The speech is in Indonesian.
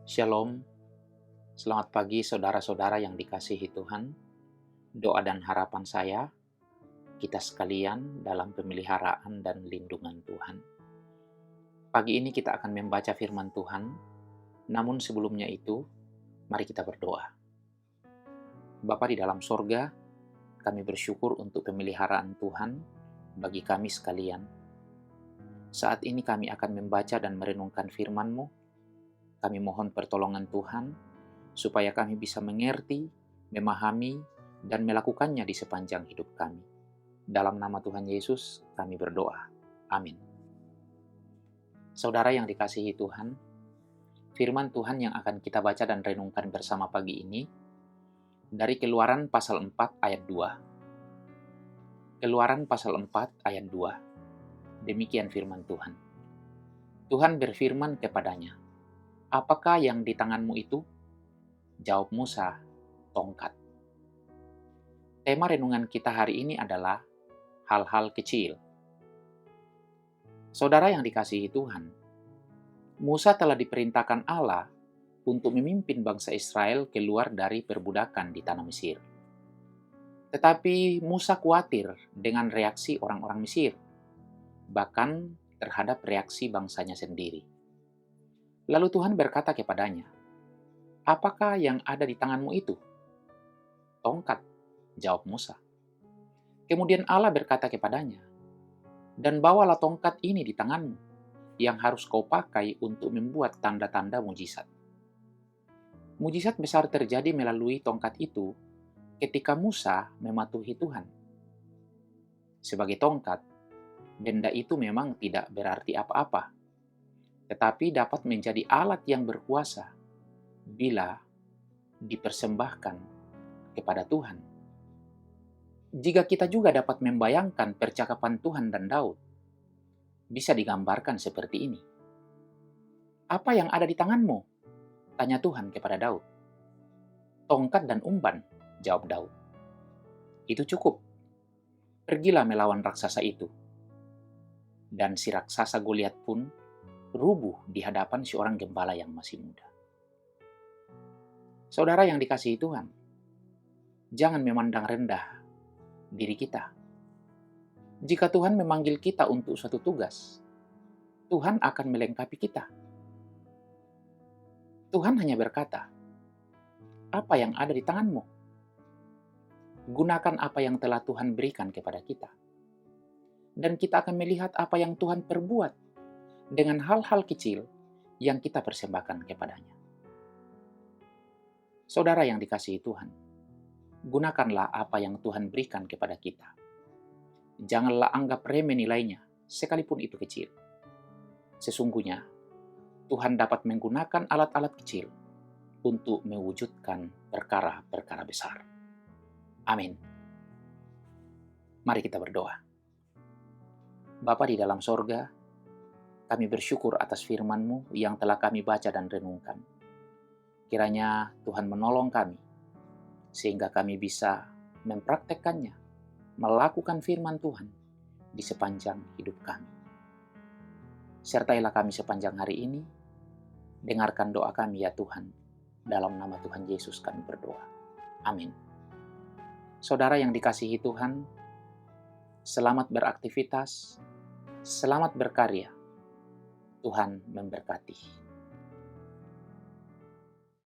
Shalom, selamat pagi saudara-saudara yang dikasihi Tuhan. Doa dan harapan saya, kita sekalian dalam pemeliharaan dan lindungan Tuhan. Pagi ini kita akan membaca firman Tuhan, namun sebelumnya itu, mari kita berdoa. Bapa di dalam sorga, kami bersyukur untuk pemeliharaan Tuhan bagi kami sekalian. Saat ini kami akan membaca dan merenungkan firman-Mu. Kami mohon pertolongan Tuhan, supaya kami bisa mengerti, memahami, dan melakukannya di sepanjang hidup kami. Dalam nama Tuhan Yesus, kami berdoa. Amin. Saudara yang dikasihi Tuhan, firman Tuhan yang akan kita baca dan renungkan bersama pagi ini, dari Keluaran pasal 4 ayat 2. Keluaran pasal 4 ayat 2. Demikian firman Tuhan. Tuhan berfirman kepadanya, "Apakah yang di tanganmu itu?" Jawab Musa, "Tongkat." Tema renungan kita hari ini adalah hal-hal kecil. Saudara yang dikasihi Tuhan, Musa telah diperintahkan Allah untuk memimpin bangsa Israel keluar dari perbudakan di tanah Mesir. Tetapi Musa khawatir dengan reaksi orang-orang Mesir, bahkan terhadap reaksi bangsanya sendiri. Lalu Tuhan berkata kepadanya, "Apakah yang ada di tanganmu itu?" "Tongkat," jawab Musa. Kemudian Allah berkata kepadanya, "Dan bawalah tongkat ini di tanganmu, yang harus kau pakai untuk membuat tanda-tanda mujizat." Mujizat besar terjadi melalui tongkat itu ketika Musa mematuhi Tuhan. Sebagai tongkat, benda itu memang tidak berarti apa-apa, tetapi dapat menjadi alat yang berkuasa bila dipersembahkan kepada Tuhan. Jika kita juga dapat membayangkan percakapan Tuhan dan Daud, bisa digambarkan seperti ini. "Apa yang ada di tanganmu?" tanya Tuhan kepada Daud. "Tongkat dan umban," jawab Daud. "Itu cukup. Pergilah melawan raksasa itu." Dan si raksasa Goliat pun rubuh di hadapan seorang gembala yang masih muda. Saudara yang dikasihi Tuhan, jangan memandang rendah diri kita. Jika Tuhan memanggil kita untuk suatu tugas, Tuhan akan melengkapi kita. Tuhan hanya berkata, "Apa yang ada di tanganmu?" Gunakan apa yang telah Tuhan berikan kepada kita. Dan kita akan melihat apa yang Tuhan perbuat dengan hal-hal kecil yang kita persembahkan kepadanya. Saudara yang dikasihi Tuhan, gunakanlah apa yang Tuhan berikan kepada kita. Janganlah anggap remeh nilainya, sekalipun itu kecil. Sesungguhnya, Tuhan dapat menggunakan alat-alat kecil untuk mewujudkan perkara-perkara besar. Amin. Mari kita berdoa. Bapa di dalam sorga, kami bersyukur atas firman-Mu yang telah kami baca dan renungkan. Kiranya Tuhan menolong kami, sehingga kami bisa mempraktekkannya, melakukan firman Tuhan di sepanjang hidup kami. Sertailah kami sepanjang hari ini, dengarkan doa kami ya Tuhan, dalam nama Tuhan Yesus kami berdoa. Amin. Saudara yang dikasihi Tuhan, selamat beraktivitas, selamat berkarya. Tuhan memberkati.